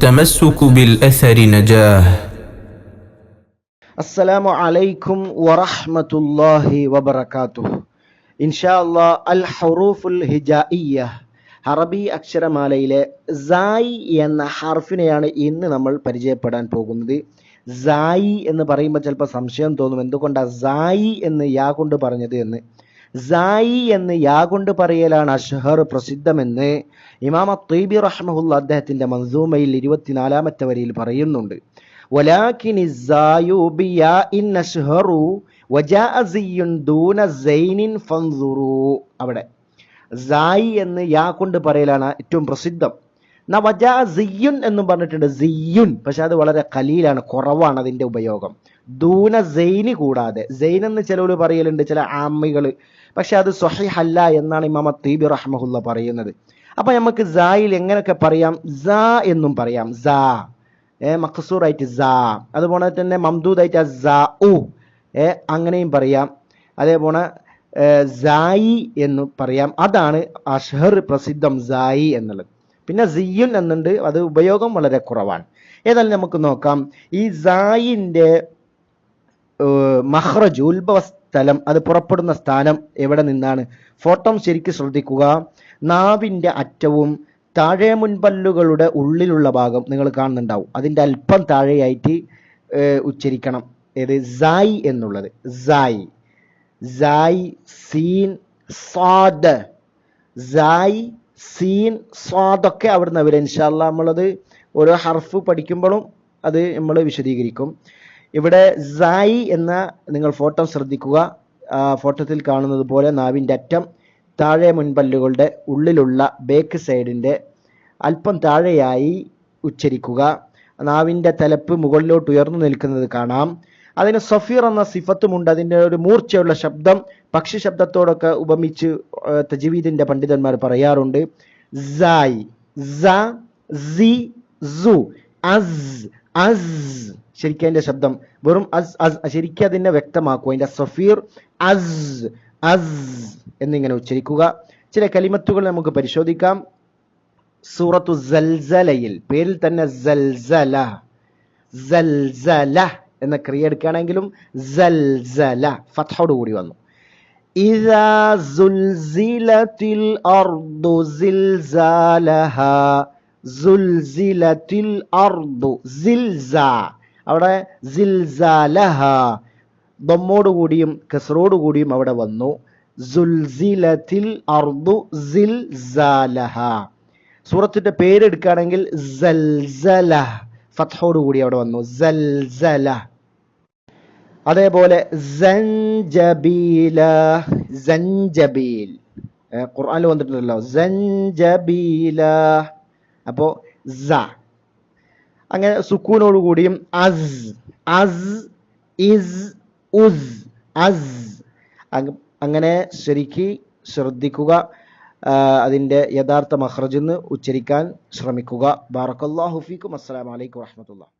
التمسك بالأثر نجاه. السلام عليكم ورحمة الله وبركاته. إن شاء الله الحروف الهجائية അറബി അക്ഷരമാലയിലെ സായി എന്ന ഹർഫിനെയാണ് ഇന്ന് നമ്മൾ പരിചയപ്പെടാൻ പോകുന്നത്. സായി എന്ന് പറയുമ്പോൾ ചിലപ്പോൾ സംശയം തോന്നും, എന്തുകൊണ്ടാണ് സായി എന്ന് യാ കൊണ്ട് പറഞ്ഞത് എന്ന്. സായി എന്ന് യാ കൊണ്ട് പറയലാണ് അഷ്ഹർ പ്രസിദ്ധമെന്ന് ഇമാം അത്വീബി റഹ്മഹുല്ല അദ്ദേഹത്തിന്റെ മൻസൂമയിൽ 24-ാമത്തെ വരിയിൽ പറയുന്നുണ്ട്. വലാകിൻ ഇസ്സായു ബിയാഇൻ അഷ്ഹറു വജാഅ സിയ്യുൻ ദൂന സൈനിൻ ഫൻസുറു. അവിടെ സായി എന്ന് യാ കൊണ്ട് പറയലാണ് ഏറ്റവും പ്രസിദ്ധം. വജാ സിയ്യുൻ എന്നും പറഞ്ഞിട്ടുണ്ട്, സിയ്യുൻ, പക്ഷെ അത് വളരെ ഖലീലാണ്, കുറവാണ് അതിന്റെ ഉപയോഗം. ദൂന സൈനി കൂടാതെ, സൈൻ എന്ന് ചിലവർ പറയലുണ്ട് ചില ആമികൾ, പക്ഷെ അത് സ്വഹീഹല്ല എന്നാണ് ഇമാം അത്വീബി റഹ്മഹുല്ല പറയുന്നത്. അപ്പൊ നമുക്ക് സായിൽ എങ്ങനെയൊക്കെ പറയാം? സാ എന്നും പറയാം, സാ മഖ്സൂറായിട്ട് സാ, അതുപോലെ തന്നെ മംദൂദായിട്ട് സാ ഉ അങ്ങനെയും പറയാം. അതേപോലെ സായി എന്ന് പറയാം. അതാണ് അഷ്ഹർ പ്രസിദ്ധം, സായി എന്നുള്ളത്. പിന്നെ സിയ്യുൻ എന്നുണ്ട്, അത് ഉപയോഗം വളരെ കുറവാണ്. ഏതായാലും നമുക്ക് നോക്കാം. ഈ സായിന്റെ മഖ്റജ്, ഉത്ഭവ സ്ഥലം, അത് പുറപ്പെടുന്ന സ്ഥാനം എവിടെ നിന്നാണ്? ഫോട്ടം ശരിക്കും ശ്രദ്ധിക്കുക. നാവിന്റെ അറ്റവും താഴെ മുൻപല്ലുകളുടെ ഉള്ളിലുള്ള ഭാഗം നിങ്ങൾ കാണുന്നുണ്ടാവും, അതിന്റെ അല്പം താഴെയായിട്ട് ഉച്ചരിക്കണം. ഏത്? സായി എന്നുള്ളത്. സായി, സായി, സീൻ, സ്വാദ്, സായി, സീൻ, സ്വാദൊക്കെ അവിടുന്ന് വരും. ഇൻഷാ അല്ലാഹ് നമ്മളത് ഓരോ ഹർഫ് പഠിക്കുമ്പോഴും അത് നമ്മൾ വിശദീകരിക്കും. ഇവിടെ സായി എന്ന നിങ്ങൾ ഫോട്ടോ ശ്രദ്ധിക്കുക. ഫോട്ടോത്തിൽ കാണുന്നത് പോലെ നാവിൻ്റെ അറ്റം താഴെ മുൻപല്ലുകളുടെ ഉള്ളിലുള്ള ബേക്ക് സൈഡിൻ്റെ അല്പം താഴെയായി ഉച്ചരിക്കുക. നാവിൻ്റെ തലപ്പ് മുകളിലോട്ട് ഉയർന്നു നിൽക്കുന്നത് കാണാം. അതിന് സഫീർ എന്ന സിഫത്തുമുണ്ട്. അതിൻ്റെ ഒരു മൂർച്ചയുള്ള ശബ്ദം പക്ഷി ശബ്ദത്തോടൊക്കെ ഉപമിച്ച് തജ്വീദിന്റെ പണ്ഡിതന്മാർ പറയാറുണ്ട്. സായി, സ, സി, സു, അസ്, അസ്. ശരിക്കും അതിന്റെ ശബ്ദം വെറും അസ്, അസ്. ശരിക്കും അതിനെ വ്യക്തമാക്കുക. അതിന്റെ സഫീർ അസ്, അസ് എന്നിങ്ങനെ ഉച്ചരിക്കുക. ചില കലിമത്തുകൾ നമുക്ക് പരിശോധിക്കാം. സൂറത്തു സൽസലയിൽ പേരിൽ തന്നെ സൽസല, സൽസല എന്ന ക്രിയ എടുക്കുകയാണെങ്കിലും സൽസല ഫത്ഹോട് കൂടി വന്നു. ഇദാ സുൽസിലത്തിൽ അർദു സിൽസാലഹാ, സുൽസിലത്തിൽ അർദു സിൽസാ, അവിടെ സിൽസാലഹാ ദമ്മോട് കൂടിയും കസ്റോട് കൂടിയും അവിടെ വന്നു. സുൽസിലത്തിൽ അർദു സിൽസാലഹാ. സൂറത്തിന്റെ പേരെടുക്കുകയാണെങ്കിൽ സൽസല ഫത്ഹോട് കൂടി അവിടെ വന്നു, സൽസല. അതേപോലെ സൻജബീല, സൻജബീൽ ഖുർആനിൽ വന്നിട്ടുണ്ടല്ലോ, സൻജബീല. അപ്പോ സ അങ്ങനെ സുക്കൂനോട് കൂടിയും അസ്, അസ്, ഇസ്, ഉസ്, അസ്. അങ്ങനെ ശരിക്ക് ശ്രദ്ധിക്കുക. അതിന്റെ യഥാർത്ഥ മഖ്റജ് ഉച്ചരിക്കാൻ ശ്രമിക്കുക. ബാറക്കല്ലാഹു ഫീക്കും. അസ്സലാമു അലൈക്കും വറഹ്മത്തുള്ളാഹി.